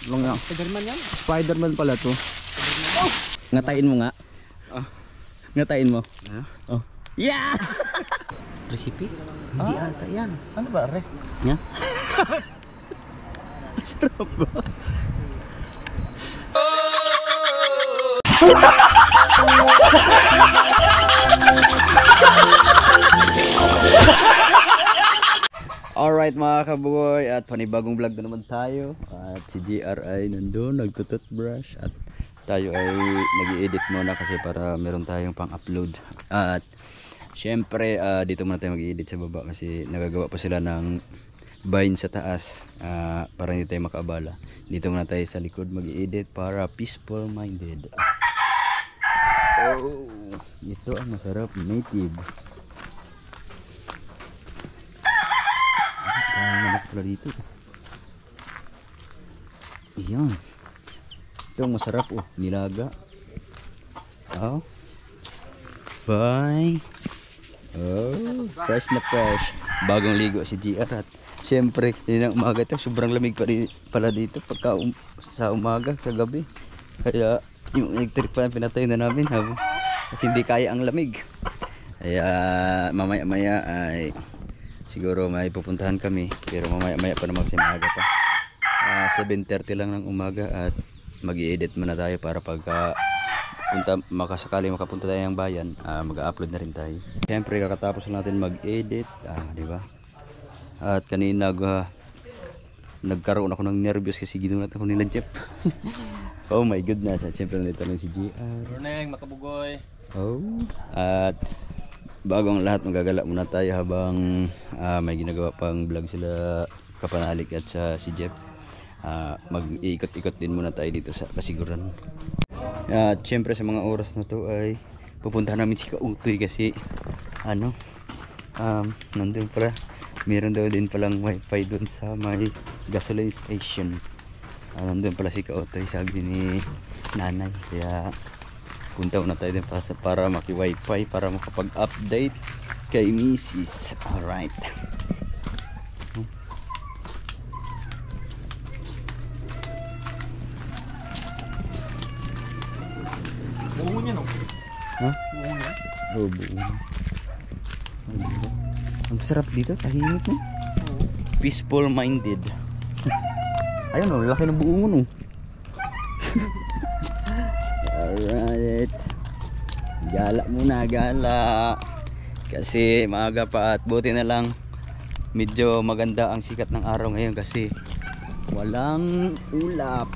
Long yan. Spiderman yan? Spiderman pala to. Oh! Ngatain mo nga. Ngatain mo. Oh. Yeah! Recipe? Hindi ata yan. Ano ba, re? Nga? Sarap ba? Alright mga kabugoy, at panibagong vlog na naman tayo. At si GR ay nandun, nagtututbrush. At tayo ay nag-i-edit muna kasi para meron tayong pang-upload. At syempre dito muna tayo mag-i-edit sa baba kasi nagagawa pa sila ng vine sa taas para hindi tayo makaabala. Dito muna tayo sa likod mag-i-edit para peaceful minded. Oh, ito ang masarap native. Ano pala dito? Ayan. Ito ang masarap nilaga. Oh. Bye. Oh, fresh na fresh. Bagong ligo si GR at syempre, yun ang umaga ito. Sobrang lamig pala dito pagka sa umaga, sa gabi. Kaya yung electric fan pinatay na namin kasi hindi kaya ang lamig. Kaya mamaya-maya ay siguro may pupuntahan kami, pero mamaya-maya pa naman kasi maaga pa. 7:30 lang ng umaga at mag-i-edit muna tayo para pagka makasakali makapunta tayo ng bayan, mag-upload na rin tayo. Siyempre kakatapos natin mag-edit, di ba? At kanina nagkaroon ako ng nervous kasi ginulat ako nila Jeff. Oh my goodness, at siyempre nandito lang si GR. Runeng, makabugoy. Oh, at bago ang lahat magagala muna tayo habang may ginagawa pang vlog sila Kapanalik at si Jeff. Mag-iikot-ikot din muna tayo dito sa Kasiguran. At syempre sa mga oras na to ay pupuntahan namin si Kautoy kasi nandun pala, meron daw din palang wifi dun sa may gasoline station. Nandun pala si Kautoy, sabi ni nanay, kaya punta na tayo din para maki-wifi para makapag-update kay Mrs. Alright. Buo niya, no? Ha? Buo niya? Oo, buo. Ang sarap dito, tahimik na. Peaceful minded. Ayun laki ng buo no. Alright. Gala muna, gala. Kasi maaga pa at buti na lang medyo maganda ang sikat ng araw ngayon kasi walang ulap.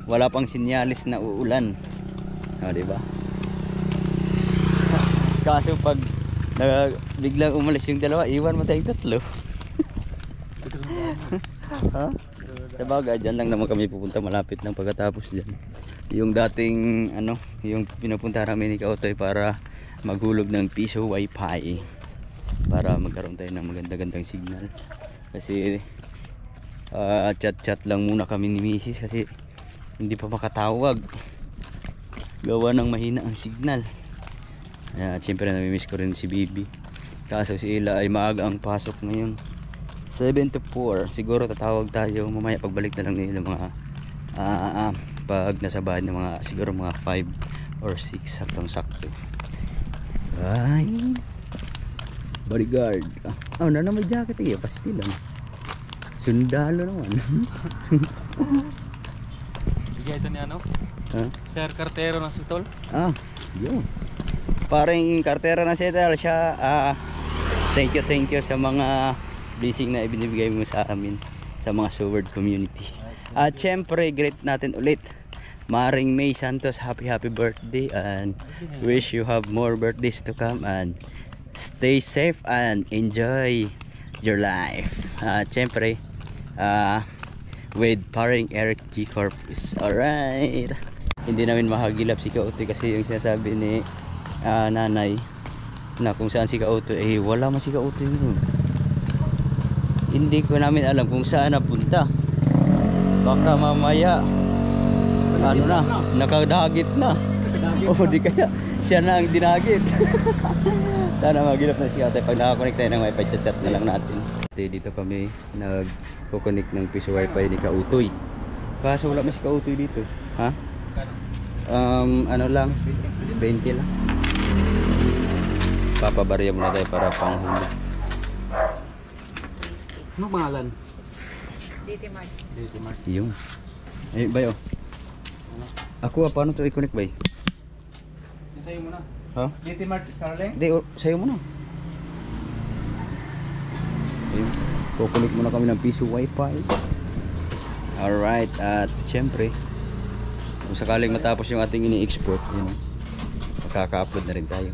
Wala pang sinyalis na uulan. Diba? Kaso pag biglang umalis yung dalawa, iwan mo tayong tatlo. Ha? Sabagay, dyan lang naman kami pupunta, malapit lang pagkatapos dyan. Yung dating yung pinupunta namin ni Kautoy para maghulog ng piso wifi para magkaroon tayo ng maganda-gandang signal. Kasi chat-chat lang muna kami ni Mrs. kasi hindi pa makatawag. Gawa ng mahina ang signal. At siyempre namimiss ko rin si Bibi. Kaso si Ila ay maaga ang pasok ngayon. 7 to 4. Siguro tatawag tayo mamaya pagbalik na lang nila mga pag nasa bahay ng mga siguro mga 5 or 6 saktong sakto. Ay, bodyguard. Na may jacket pastil lang. Sundalo naman. Bigay ito ni Sir Cartero ng Sitol. Yun. Parang kartera na Sitol siya. Thank you sa mga blessing na ibinibigay mo sa amin sa mga Seward community. At syempre greet natin ulit Maring May Santos, happy birthday and wish you have more birthdays to come and stay safe and enjoy your life. Syempre with paring Eric G. Corpus. Alright, hindi namin mahagilap si Kautoy kasi yung sinasabi ni nanay na kung saan si Kautoy wala man si Kautoy nun. Hindi ko namin alam kung saan napunta. Baka mamaya nakadagit na. O di kaya siya na ang dinagit. Sana magilap na si Kautoy. Pag nakakonect tayo ng wifi, chat na lang natin. Dito kami nag-connect ng piso wifi ni Kautoy. Kaso wala mas si Kautoy dito. Ha? Ano lang? 20 lang. Papabarya muna tayo para panghuli. Ano pangalan? DT Mart. DT Mart. Yung. Eh, bayo. Ako, paano to i-connect, bay? Yung sa'yo muna. Ha? DT Mart Starlink? Hindi, sa'yo muna. Ayun. Kukunik muna kami ng piso wifi. Alright, at syempre, kung sakaling matapos yung ating ini-export, yun, makaka-upload na rin tayo.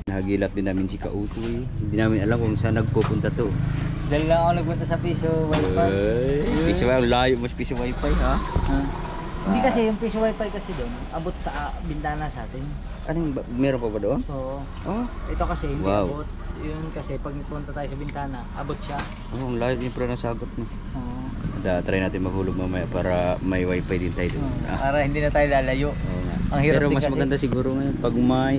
Nahagilat din namin si Kautoy. Hindi namin alam kung saan nagpupunta to. Dahil lang ako nagpunta sa piso Piso wifi, layo mas piso wifi, ha? Hindi kasi yung piso wifi kasi doon, abot sa bintana sa atin. Anong, meron pa ba doon? Oo. Oh, Ito kasi hindi Wow. abot. Yun kasi pag punta tayo sa bintana, abot siya. ang layo yung pala nasagot mo. Oo. Try natin maghulog mamaya para may wifi din tayo doon. Para hindi na tayo lalayo. Oo nga. Ang hirap Pero din mas kasi. maganda siguro ngayon pag may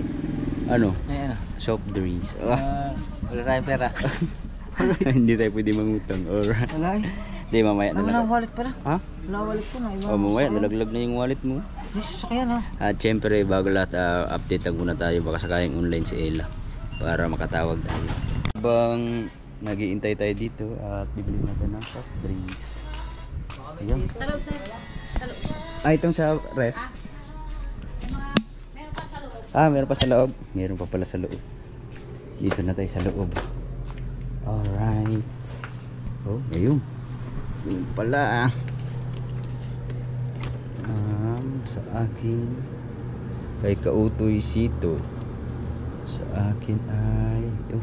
ano, Ayan. soft drinks. Wala tayong pera. Hindi tayo pwede mangutang. Alright. Wala eh. Hindi, mamaya na Ano na lang. ang wallet pala? Ha? Wala wallet ko na. Iba O mamaya, nalaglag na yung wallet mo. Yes, sakyan ha. At syempre, bago lahat, update lang muna tayo. Baka sakaling online si Ella para makatawag tayo. Habang nag-iintay tayo dito at bibili natin ng soft drinks. Ayan. Sa loob, sir. Sa loob. Itong sa ref. Meron pa sa loob. Meron pa pala sa loob. Dito na tayo sa loob. Alright. Oh, ayun. Yun pala. Sa akin kay Kautoy Sito. Sa akin ay ito.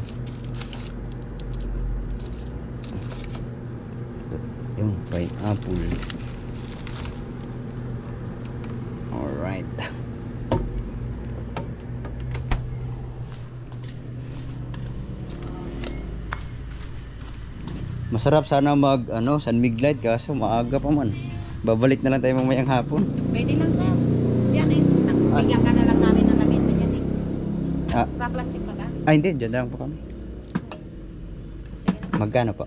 Yung pineapple. Alright. Masarap sana mag San Miguel kaso maaga pa man. Babalik na lang tayo mamayang hapon. Pwede lang, sir. Yan eh. Bigyan ka na lang namin ng lamesa dyan eh. Ah, Pa-plastic pa ka? hindi, dyan lang po kami. Sige na. Magkano pa?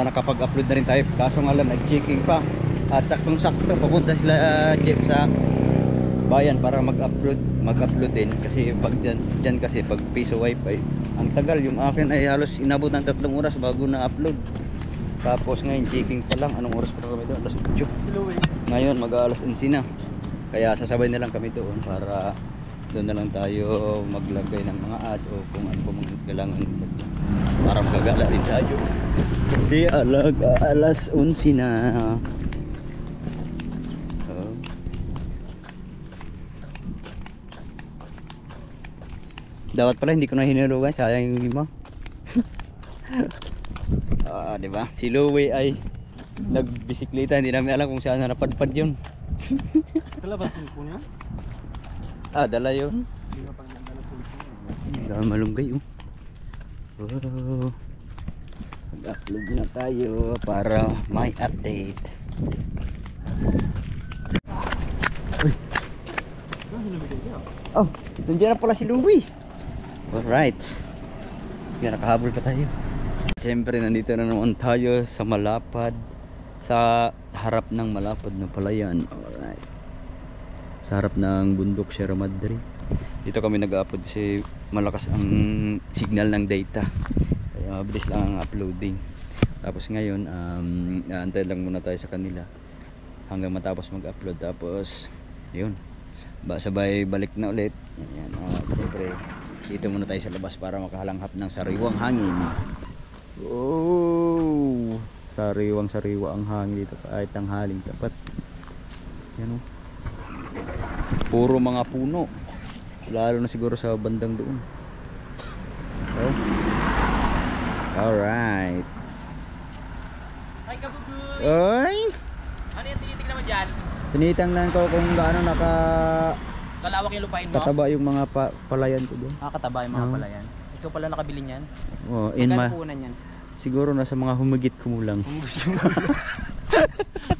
Nakapag-upload na rin tayo kaso nga lang nag-checking pa. At saktong-sakto papunta sila Jeff sa bayan para mag-upload din kasi pag dyan kasi pag piso wifi ang tagal. Yung akin ay halos inabot ng 3 oras bago na upload. Tapos ngayon checking pa lang. Anong oras pa kami doon? Alas 8. Ngayon mag-alas 11 na. Kaya sasabay na lang kami doon para doon na lang tayo maglagay ng mga ads o kung ano pa mga kailangan para magagala rin tayo. Kasi alas 11 na. Dapat pala hindi ko na hinulugan, sayang yung lima. Di ba? Si Louie ay nagbisikleta, hindi namin alam kung saan na napadpad yun. Dala ba sumpo niya? Dala yun. Hindi ka pang dala po. Dami malunggay oh. Oh. Mag-upload na tayo para may update. Uy. Oh, nandiyan na pala si Louie. Alright. Yan, nakahabol pa tayo. Siyempre, nandito na naman tayo sa Malapad. Sa harap ng Malapad na palayan. Alright. Sa harap ng bundok Sierra Madre. Dito kami nag-upload kasi malakas ang signal ng data. Kaya mabilis lang ang uploading. Tapos ngayon, naantay lang muna tayo sa kanila hanggang matapos mag-upload. Tapos, yun. Sabay balik na ulit. Yan. Siyempre, dito muna tayo sa labas para makahalanghap ng sariwang hangin. Oh, sariwang-sariwa ang hangin dito kahit tanghaling dapat. Yan oh. Puro mga puno. Lalo na siguro sa bandang doon. Oh. Alright. Ay, kabugoy! Oy! Ano yung tinitignan mo dyan? Tinitangnan ko kung gaano Kalawak yung lupain mo? kataba yung mga palayan ko doon. Kataba yung mga palayan. Ikaw pala nakabili niyan? Oh, Magkano puhunan yan? siguro nasa mga humigit kumulang.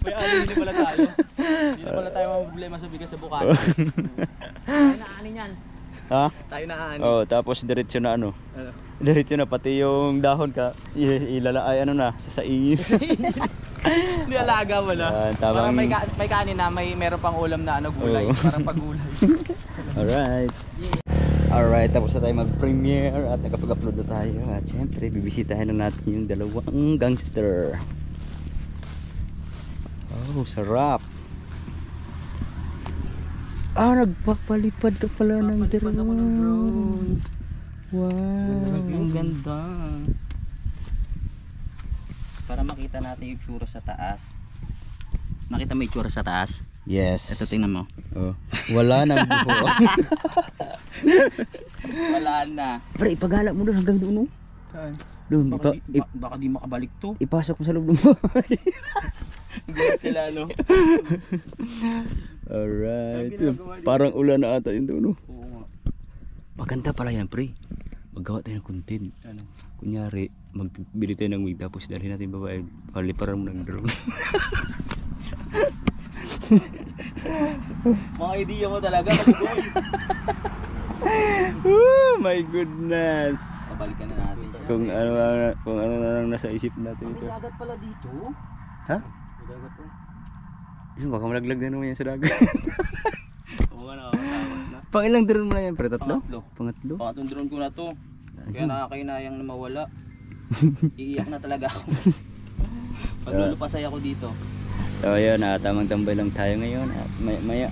May alin pala tayo. Hindi na pala tayo problema sa bigas sa Bukana. Ay, naanin yan. Ha? Tayo na ani. Oh, tapos diretso na ano. Ano? Diretso na pati yung dahon ka ilalaay ano na sa saingin. Hindi alaga mo na. Yan, Para tamang- may kanin na, meron pang ulam na ano gulay. Oo. Parang pagulay. Alright. Alright, tapos na tayo mag-premiere at nakapag-upload na tayo. At syempre, bibisitahin na natin yung dalawang gangster. Oh, sarap. Ah, nagpapalipad ka pala ng drone. Wow, ang ganda. Para makita natin yung tsura sa taas. Nakita mo yung tsura sa taas? Yes. Ito tingnan mo. Oh. Wala nang buho. Wala na. Pre, ipagala mo doon hanggang doon. No? Saan? Doon, Baka di makabalik to. ipasok mo sa loob ng bahay. Gulat sila no. Alright. Parang ulan na ata yun doon. No? Oo nga. Maganda pala yan, pre. Maggawa tayo ng content. Ano? Kunyari, magbili tayo ng wig tapos dalhin natin babae. Paliparan mo ng drone. Mga idea mo talaga mag-goy. Oh my goodness. Pabalikan na natin siya. Kung ano na lang nasa isip natin ito. May dagat pala dito. Ha? May dagat to. Yun, baka malaglag na naman yan sa dagat. Oo nga nakakatakot na. Pang ilang drone mo na yan, pre? Tatlo? Pangatlo. Pangatlo? Pangatlong drone ko na to. Kaya nakakainayang na mawala. Iiyak na talaga ako. Paglulupasay ako dito. So yun, tamang tambay lang tayo ngayon. At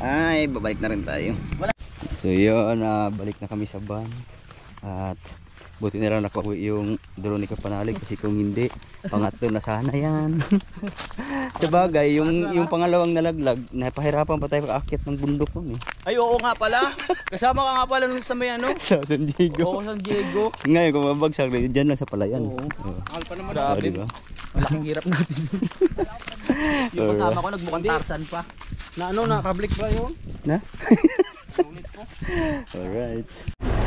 ay, babalik na rin tayo. Wala. So yun, balik na kami sa van. At buti na lang nakuha yung drone ni Kapanalig kasi kung hindi, pangatlo na sana yan. Sa bagay, yung pangalawang nalaglag, napahirapan pa tayo pag-akit ng bundok nun eh. Ay oo nga pala. Kasama ka nga pala nun sa may ano. Sa San Diego. Oo, San Diego. Ngayon, kung mabagsak, dyan lang sa palayan. Oo. Oo. Mahal pa naman. So, Grabe. diba? Malaking hirap natin. Yung kasama ko nagmukhang Tarzan pa. Na ano na public ba yun? Na? Alright.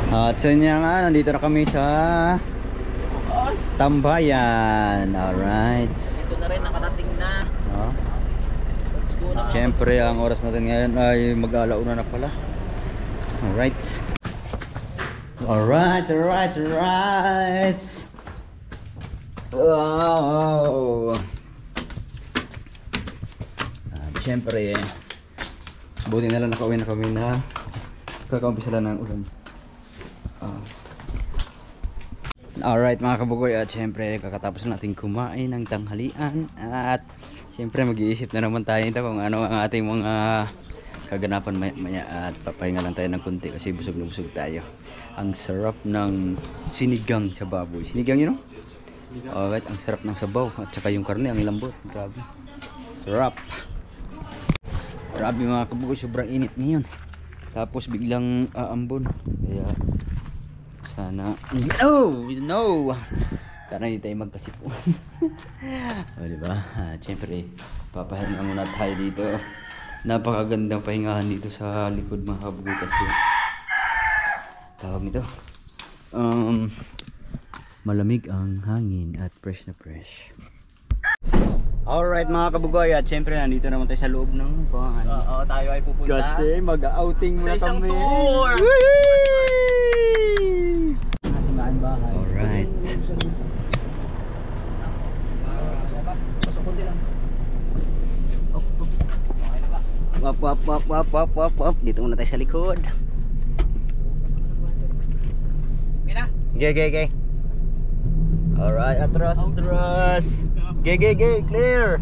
At so yun nga, nandito na kami sa Tambayan. Alright. Ito na rin nakarating na. Oh. Let's go na. Siyempre, ang oras natin ngayon ay mag-alauna na pala. Alright. Alright. Wow. Siyempre, buti na lang nakauwi na kami na kakaumpisa lang ng ulan. Alright mga kabugoy, at syempre kakatapos natin kumain ng tanghalian at syempre mag-iisip na naman tayo ito kung ano ang ating mga kaganapan maya at papahinga lang tayo ng konti kasi busog na busog tayo. Ang sarap ng sinigang sa baboy. Sinigang yun, no? Alright, ang sarap ng sabaw at saka yung karne ang lambot. Grabe. Sarap. Grabe mga kabugoy, sobrang init ngayon. Tapos biglang aambon. Kaya sana no. Sana hindi tayo magkasipo. O diba? Siyempre, papahinga muna tayo dito. Napakagandang pahingahan dito sa likod mga kabugoy kasi tawag nito. Malamig ang hangin at fresh na fresh. Alright mga kabugoy, at syempre nandito naman tayo sa loob ng bahay. Oo, tayo ay pupunta. Kasi mag-outing muna Sa isang kami. tour! Nasimaan bahay. Alright. Wap. Dito muna tayo sa likod. Okay. Alright, atras. Okay, clear.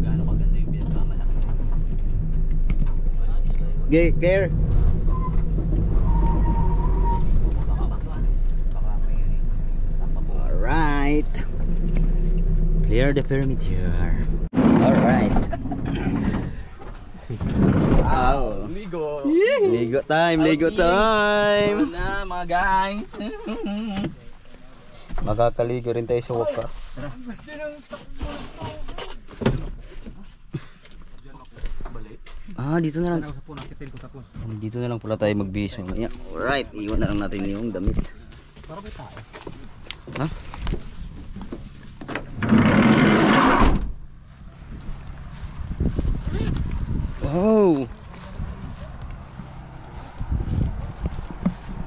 Gaano kaganda yung pinagmamalaki. Okay, clear. Alright. Clear the perimeter. Alright. Wow. Ligo time. Ano na mga guys. Makakaligo rin tayo sa wakas. Dito na lang. Dito na lang pala tayo magbihis mamaya. Alright, iwan na lang natin yung damit. Ha?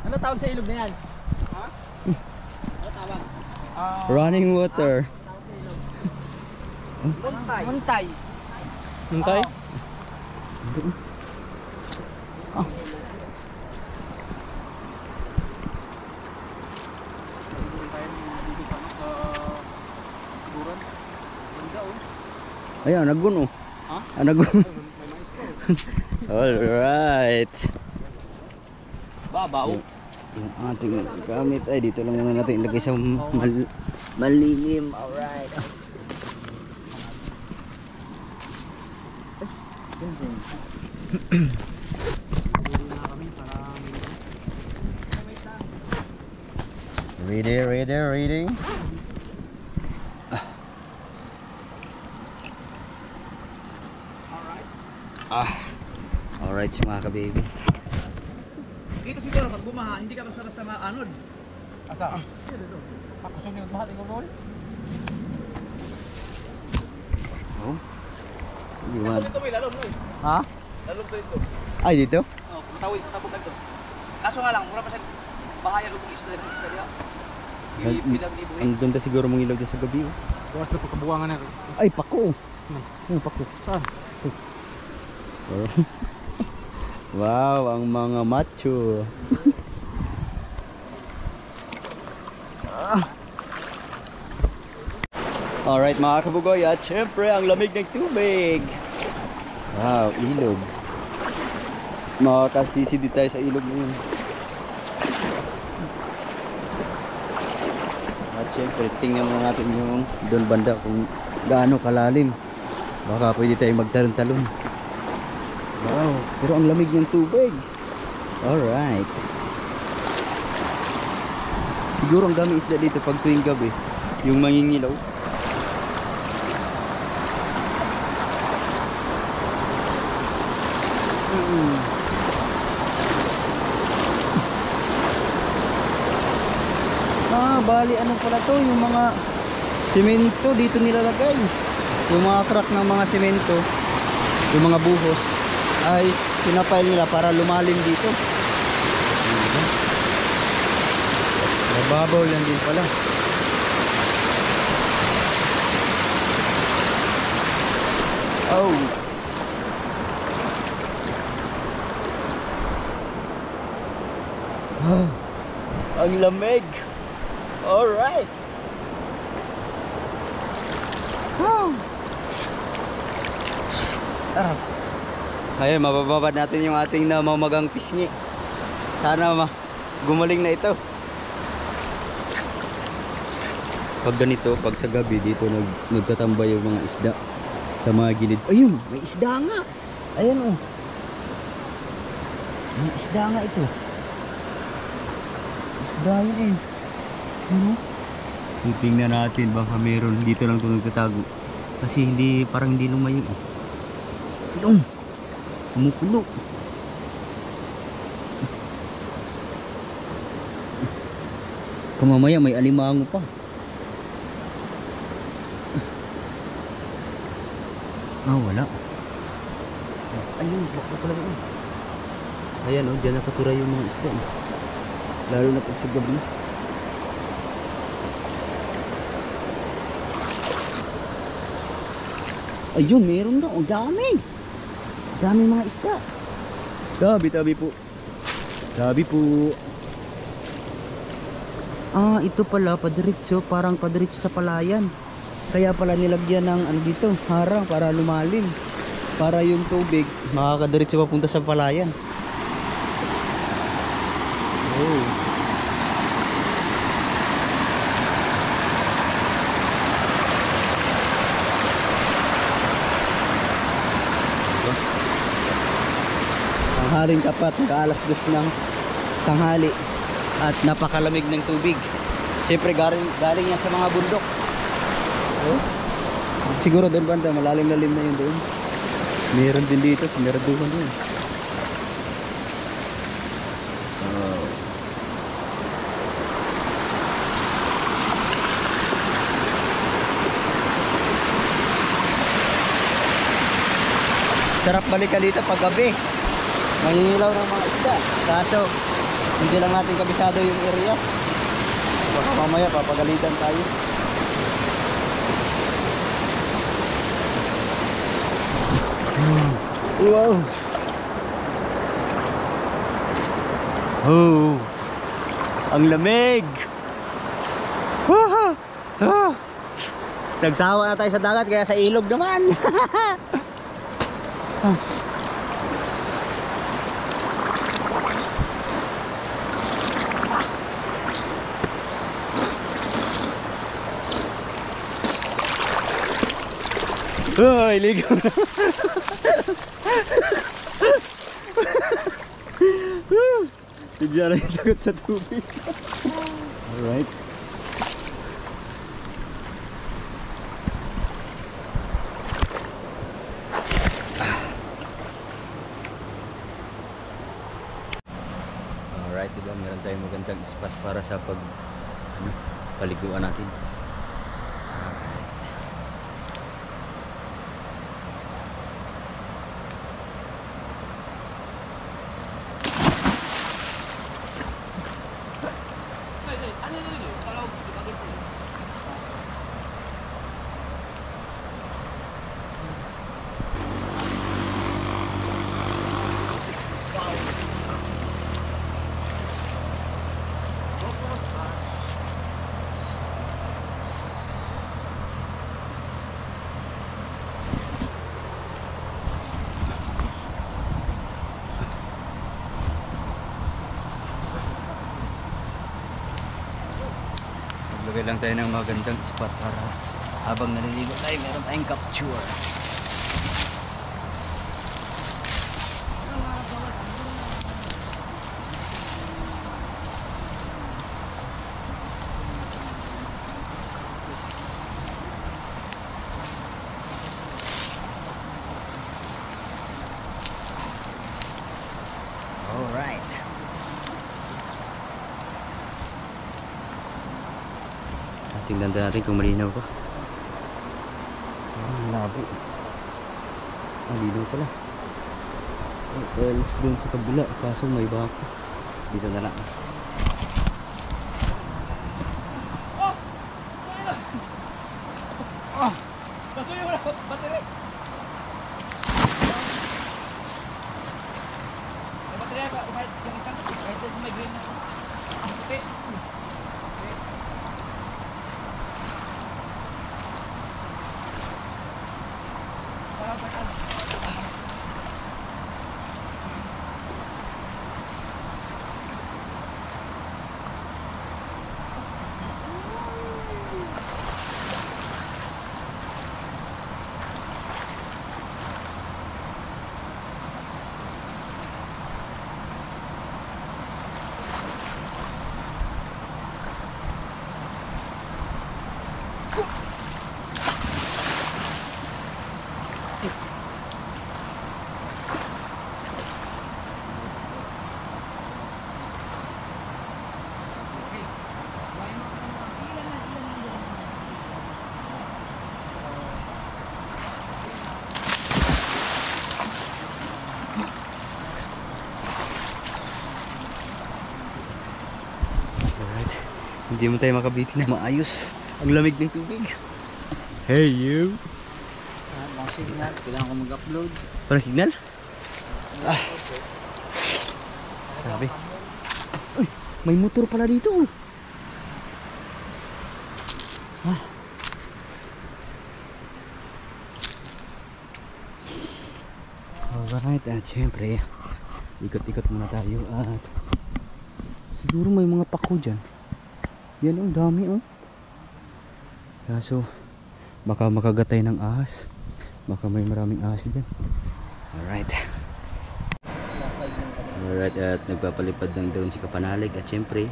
Ano tawag sa ilog na yan? Running water. Muntay. Muntay. Muntay? Ayan, nagun oh. Ha? Nagun. Alright. Babaw. Yung ating gamit ay dito lang muna natin ilagay sa malilim. Alright. Ready. Alright mga ka-baby. Dito siguro pag bumaha, hindi ka basta-basta maanod. Asa? Dito. Ako sunod mahal ikaw roll. Oh. Hindi mo. Dito may lalom, oy. Ha? Lalom dito. Ay dito? Oh, matawid dito. Kaso nga lang, mura pa siya bahayan ubong isda diha. Bilang-libuhin. Ang ganda siguro mong ilaw dyan sa gabi oh. Gawas na pagkabuwangan na. Ay pako. Ano pako? Saan? Wow, ang mga macho. Alright mga kabugoy, at syempre ang lamig ng tubig. Wow, ilog. Makakasisi di tayo sa ilog ngayon. At syempre tingnan muna natin yung doon banda kung gaano kalalim. Baka pwede tayong magtalon-talon. Wow, pero ang lamig ng tubig. Alright. Siguro ang dami isda dito pag tuwing gabi. Yung mangingilaw. Bali ano pala to, yung mga semento dito nilalagay. Yung mga crack ng mga semento, yung mga buhos ay pinapile nila para lumalim dito. Mababaw lang din pala. Oh. Ang lamig. Alright. Ayun, mabababad natin yung ating namamagang pisngi. Sana gumaling na ito. Pag ganito, pag sa gabi dito nagtatambay yung mga isda sa mga gilid. Ayun, may isda nga. Ayun oh. May isda nga ito. Isda yun eh. Ano? Tingnan natin baka meron dito lang ito nagtatago. Kasi parang hindi lumayo. Ayun. Kumukulo. Kamamaya may alimango pa. Wala. Ayun, bakla pala yun. Ayan oh, dyan nakatira yung mga isda. Lalo na pag sa gabi. Ayun, meron na. Ang dami. Dami mga isda. Tabi po. Tabi po. Ito pala, padiretso. Parang padiretso sa palayan. Kaya pala nilagyan ng dito, harang para lumalim. Para yung tubig makakadiretso papunta sa palayan. Oh. Tanghaling tapat, alas 2 ng tanghali at napakalamig ng tubig. Siyempre galing yan sa mga bundok. Oh. Siguro doon banda malalim-lalim na yun doon. Meron din dito, sinaraduhan doon. Sarap balikan dito pag gabi. Mangingilaw ng mga isda. Kaso Hindi lang natin kabisado yung area. Baka mamaya papagalitan tayo. Wow. Oh. Ang lamig. Woohoo! Ah. Nagsawa na tayo sa dagat kaya sa ilog naman. Ay, ligaw na. Bigla na yung takot sa tubig. Alright. Alright, diba? Meron tayong magandang spot para sa paliguan natin. Maglagay lang tayo ng magandang spot para habang naliligo tayo meron tayong capture. Alright. Tingnan natin kung malinaw ko. Labo. Malinaw pala. Else dun sa kabila. Kaso may bako. Dito na lang. Kasuyo na, battery. May battery ba? Kahit yung isang, kahit may green na. Ang puti. Hindi mo tayo makabitin na maayos. Ang lamig ng tubig. Hey you. Mga signal, kailangan ko mag-upload. Parang signal? Ah. Sabi. Uy, may motor pala dito. Ah. Alright, at syempre ikot-ikot muna tayo at siguro may mga pako dyan. Yan ang dami oh. Kaso baka makagatay ng ahas. Baka may maraming ahas dyan. Alright. Alright, at nagpapalipad ng drone si Kapanalig. At syempre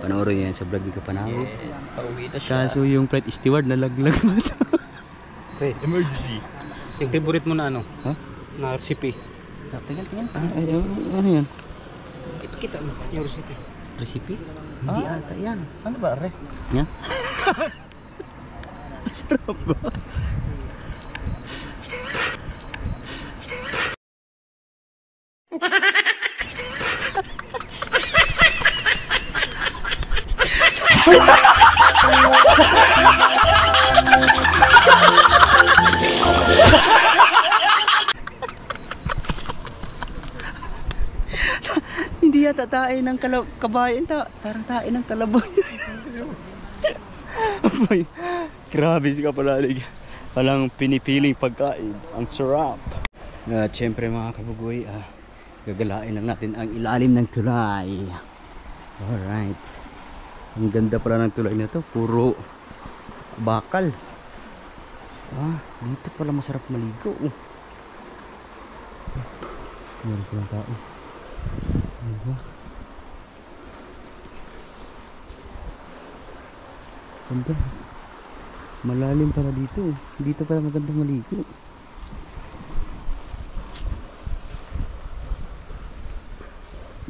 panoorin yan sa vlog ni Kapanalig. Yes, pauwi na siya. Kaso yung flight steward nalaglag. Okay, emergency. Yung favorite mo na ano? Ha? Na recipe. Tingnan. Ano yan? Kita mo yung recipe. Recipe? Hindi ata yan. Ano ba, Re? Nya? Sarap ba? Hindi yata tae ng kabayan, tarang tae ng kalabaw. Boy, grabe si Kapalalig. Walang pinipiling pagkain. Ang sarap. At syempre mga kabugoy, gagalain lang natin ang ilalim ng tulay. Alright. Ang ganda pala ng tulay na to. Puro bakal. Dito pala masarap maligo. Meron ko lang tao. Diba? Ganda. Malalim pala dito. Dito pala magandang maligo.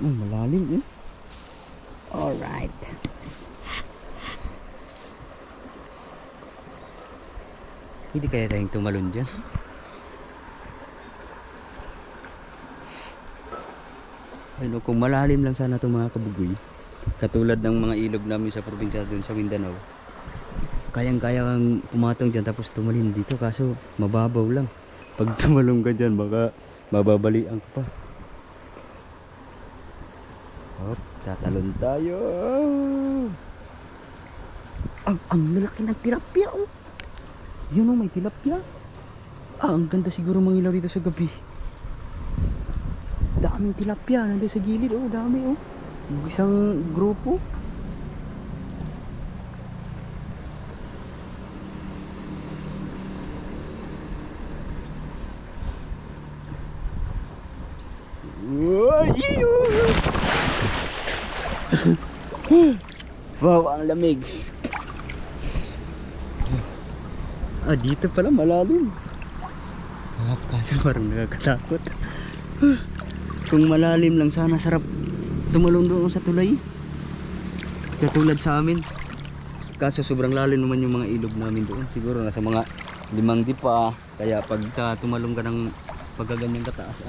Malalim eh. Alright. Hindi kaya tayong tumalon dyan. Ano, kung malalim lang sana itong mga kabugoy, katulad ng mga ilog namin sa probinsya dun sa Mindanao, kayang-kaya kang pumatong dyan tapos tumalin dito, kaso mababaw lang. Pag tumalong ka dyan baka mababalian ka pa. Hop, tatalon tayo. Ang lalaki ng tilapia. Yun o, may tilapia. Ang ganda siguro mangilaw dito sa gabi. Daming tilapia nandun sa gilid. Dami isang grupo. Wow, ang lamig. Dito pala malalim. Kaso parang nakakatakot. Kung malalim lang sana, sarap tumalon doon sa tulay. Katulad sa amin. Kaso sobrang lalim naman yung mga ilog namin doon. Siguro nasa mga 5 dipa. Kaya pag tumalong ka ng pagkaganyan kataas,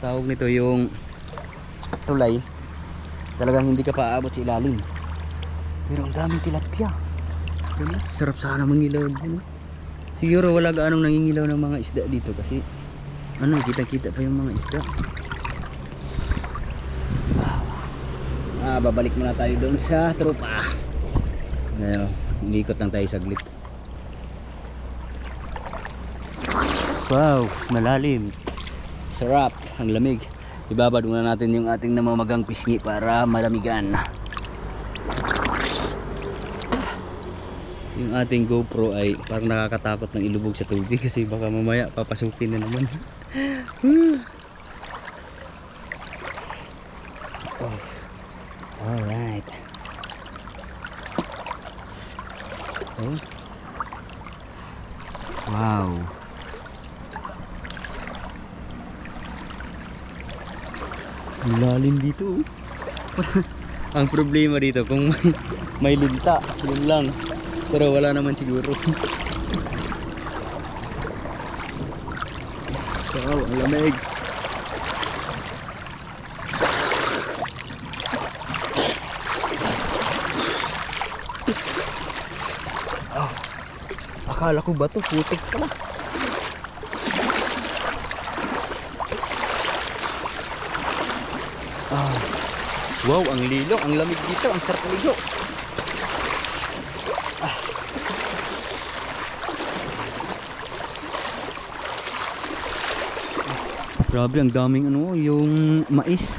tawag nito yung tulay, talagang hindi ka pa aabot sa ilalim. Pero ang daming tilapia. Sarap sana mangilaw dito. Siguro wala gaanong nangingilaw ng mga isda dito kasi kita-kita pa yung mga isda. Babalik muna tayo doon sa tropa. Iikot lang tayo saglit. Wow, malalim. Sarap, ang lamig. Ibabad muna natin yung ating namamagang pisngi para malamigan. Yung ating GoPro ay parang nakakatakot ng ilubog sa tubig kasi baka mamaya papasukin na naman. Alright. Wow. Ang lalim dito. Ang problema dito kung may linta, yun lang. Pero wala naman siguro. Wow, ang lamig. Akala ko ba ito? Putik pala. Wow, ang lilo, ang lamig dito, ang sarap ligo. Grabe, ang daming yung mais.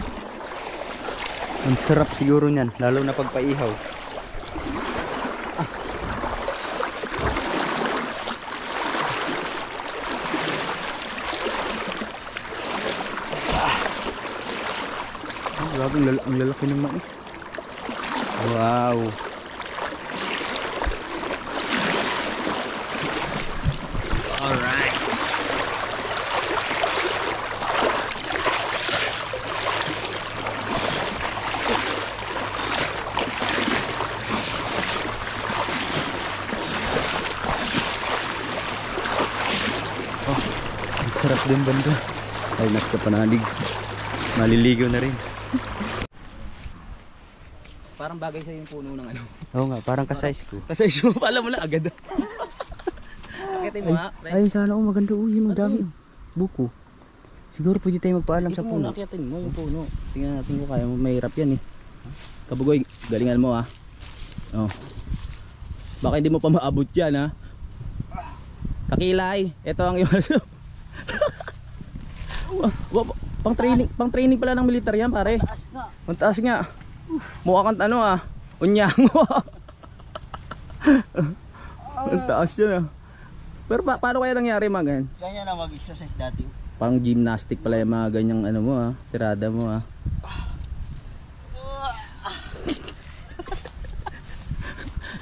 Ang sarap siguro niyan, lalo na pagpaihaw. Grabe, ang lalaki ng mais. Wow. Alright. Ang sarap din banda. Ay, nasa panalig. Maliligo na rin. Parang bagay sa yung puno ng ano. Oo nga, parang ka-size ko. Kasi yung alam mo na agad. Akitin mo ha. Ayun sana, oh, maganda. Uy, yun, ang dami. Buko. Siguro pwede tayo magpaalam sa puno. Akitin mo yung puno. Tingnan natin kung kaya mo. Mahirap yan eh. Kabugoy, galingan mo ha. Oh. Baka hindi mo pa maabot yan ha. Kakilay, ito ang iwas. Pang training pala ng militar yan pare. Ang taas nga. Mukha kang ano ah, unyango. Ang taas yan ah. Pero paano kaya nangyari mga ganyan? Ganyan na mag-exercise dati. Pang gymnastic pala yung mga ganyang ano mo ah, tirada mo ah.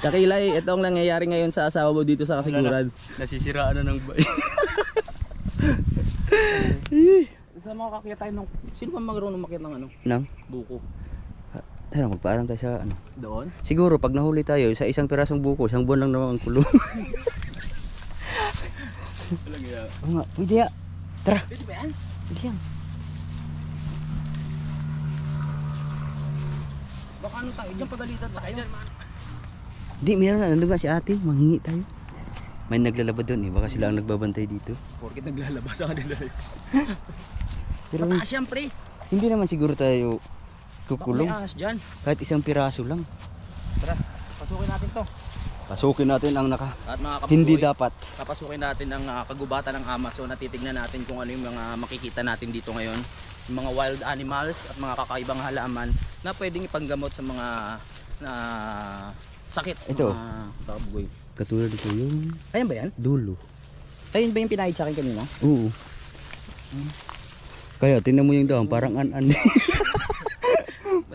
Kakilay, ito ang nangyayari ngayon sa asawa mo dito sa Kasiguran. Nasisiraan na ng bay. Sa mga kakita tayo ng... Sino ba marunong makita ng ano? Nang? Buko. Tayo, magpaalam tayo sa ano. Doon? Siguro pag nahuli tayo sa isang pirasong buko, isang buwan lang naman ang kulong. Oo nga, pwede ya. Tara. Pwede ba yan? Pwede yan. Baka ano tayo, dyan padalitan tayo. Hindi, meron na. Nandun nga si ate. Manghingi tayo. May naglalaba doon eh. Baka sila ang nagbabantay dito. Porkit naglalabas sa kanila. Pero Mataas siyempre. hindi naman siguro tayo Baka kukulong. may ahas dyan. Kahit isang piraso lang. Tara, pasukin natin to. Pasukin natin ang At mga kabugoy, hindi dapat. papasukin natin ang kagubatan ng Amazon at titignan natin kung ano yung mga makikita natin dito ngayon. Yung mga wild animals at mga kakaibang halaman na pwedeng ipanggamot sa mga sakit. Ito. Mga kabugoy. Katulad ito yung Ayan ba yan? dulo. Ayun ba yung pinahid sa akin kanina? Oo. Kaya tingnan mo yung daw, parang an-an.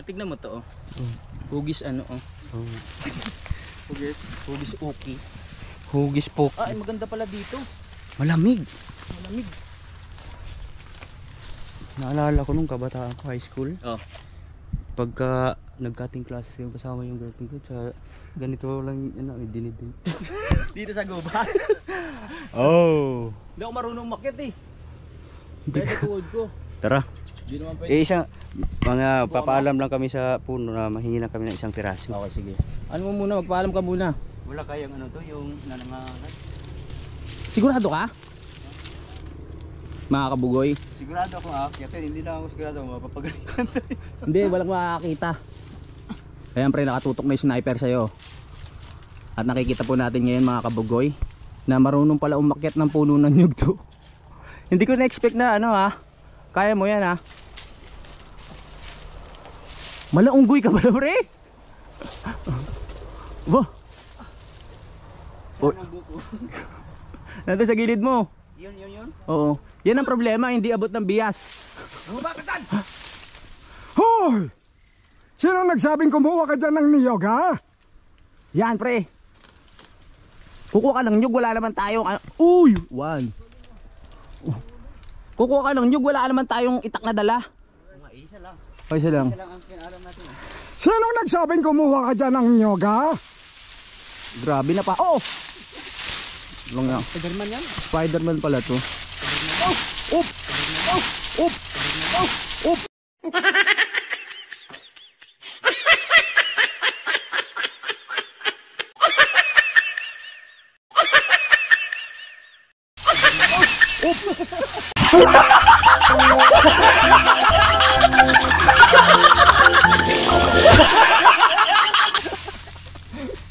Tignan mo to oh. Hugis ano oh. Oh. Hugis uki. Hugis po. Ay maganda pala dito. Malamig. Malamig. Naalala ko nung kabataan ko, high school. Oh. Pagka nag-cutting classes yung kasama yung girlfriend ko, sa ganito lang ano, dinidin. Dito sa gubat. Oh. Hindi ako marunong umakyat eh. Dahil sa tuhod ko. Tara. Hindi naman pwede. Isang mga papaalam lang kami sa puno na mahingi na kami ng isang piraso. Okay, sige. Ano mo muna, magpaalam ka muna. Wala kayang ano to, yung nanangagat. Sigurado ka? Mga kabugoy? Sigurado akong aakyatin, hindi lang ako sigurado mapapagalitan. Hindi, walang makakita. Ayan pre, nakatutok na yung sniper sa'yo. At nakikita po natin ngayon mga kabugoy na marunong pala umakyat ng puno ng nyug to. Hindi ko na-expect na ano ha. Kaya mo yan ha. Malaunggoy ka ba pre? Ba? Saan ang buko? Nandun sa gilid mo. Yun. Oo. Yan ang problema, hindi abot ng bias. Hoy! Sino nagsabing kumuha ka dyan ng niyog, ha? Yan pre. Kukuha ka ng nyug, wala naman tayong uy! One. Kukuha ka ng nyug, wala naman tayong itak na dala. Isa lang. O isa lang. Isa lang ang kinalam natin. Sino nagsabing kumuha ka dyan ng niyog, ha? Grabe na pa. Oh! Lang yan. Spiderman yan? Spiderman pala to. Oh! Up! Up! Up! Up!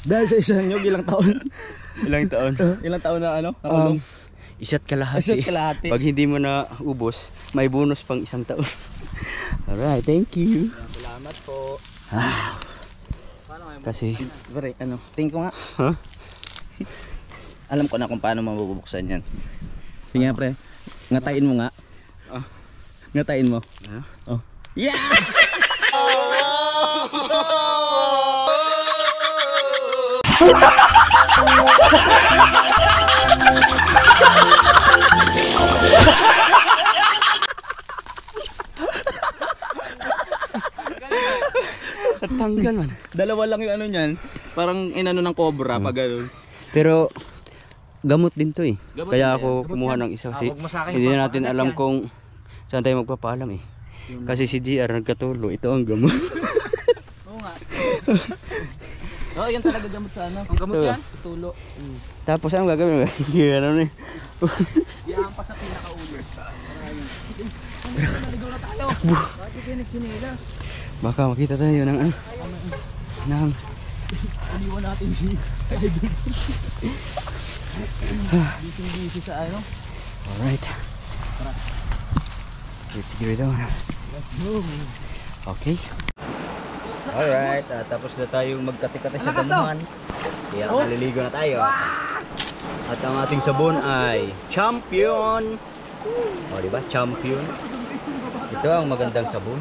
Dahil sa isang nyug, ilang taon? Ilang taon? Ilang taon na ano? Nakulong? Isa't kalahati. Isa't kalahati. Pag hindi mo na ubos, may bonus pang isang taon. Alright, thank you. Salamat po. Kasi, Pre, ano? Tingin ko nga. ha? Alam ko na kung paano mabubuksan yan. Sige nga pre. Ngatain mo nga. Ngatain mo. Oh. Yeah! At tanggal man. Dalawa lang yung ano niyan. Parang inano ng cobra pag ganun. Pero, gamot din to eh. Gamot Kaya din ako kumuha ng isa kasi wag mo sa akin hindi na natin ipapakalat alam yan. kung saan tayo magpapaalam eh. Kasi si GR nagkatulo, ito ang gamot. Oo nga. Oh, yan talaga gamot sa ano. Ang gamot So, yan? Tulo. Tapos anong gagawin mo? Gano'n eh. Yan pa sa pinakaulo. Naligaw na tayo. Bakit kayo nagsinila? Baka makita tayo ng ano. Ng Iniwan natin si busy sa ano. alright. Let's give it on. Let's go. Okay. Alright, tapos na tayong magkati-kati sa damuhan. Kaya naliligo na tayo. At ang ating sabon ay Champion. O, diba? Champion. Ito ang magandang sabon.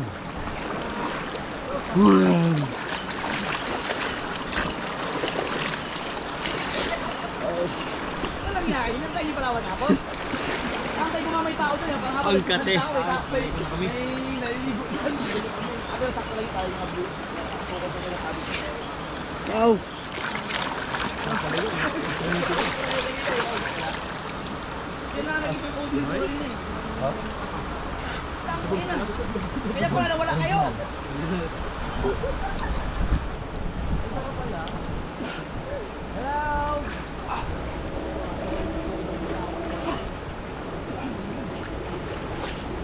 Walang yakin, yung tayo palawan ako. Ang tayo kumamay tao doon, parang habang Ang kate. may naliligo yan. Ako sakto lang tayo mga blue. Focus na lang kami. Wow! Yan lang naging yung audio ko rin eh. Kaya ko na nawala kayo.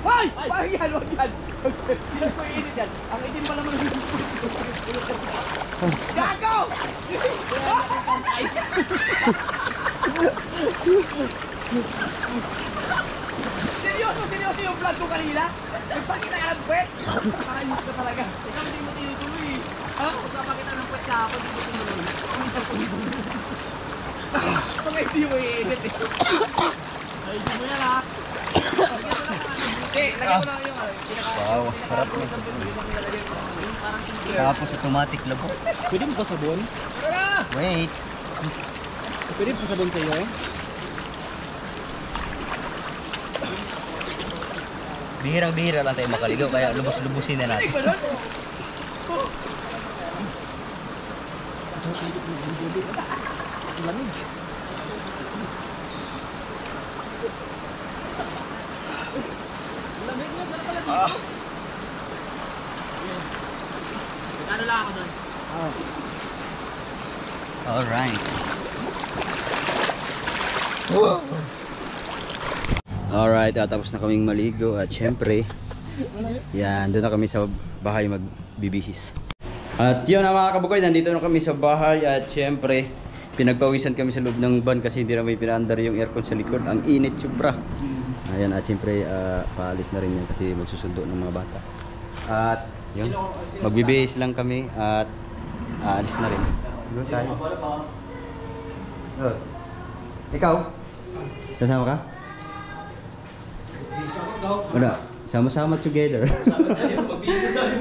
Hoy! Wag yan, wag yan. Hindi ko iinit yan. Ang itim pa naman. Gago! Seryoso yung vlog ko kanina? Nagpakita ka ng puwet? Ayos ka talaga. Ikaw hindi mo tinutuloy eh. Ha? Magpapakita ng puwet kahapon, hindi mo tinutuloy. Kung hindi mo iinit eh. Ayusin mo yan ha. Lagyan mo lang yung Wow, sarap na. Tapos automatic labo. Pwede mo pa sabon? Wait. Pwede mo pa sabon sa iyo? Bihirang-bihira lang tayo makaligaw kaya lubos-lubusin na natin. Ano lang ako doon? Alright. Alright, tapos na kaming maligo at syempre, yan, doon na kami sa bahay magbibihis. At yun na mga kabukoy, nandito na kami sa bahay at syempre, pinagpawisan kami sa loob ng van kasi hindi na may pinaandar yung aircon sa likod. Ang init sobra. Ayan, at syempre, paalis na rin yan kasi magsusundo ng mga bata. At yun, magbibihis lang kami at aalis na rin. Doon tayo. Oh. Ikaw? Kasama ka? Wala, sama-sama together.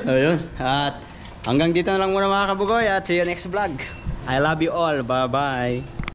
Ayun. At hanggang dito na lang muna mga kabugoy at see you next vlog. I love you all. Bye-bye.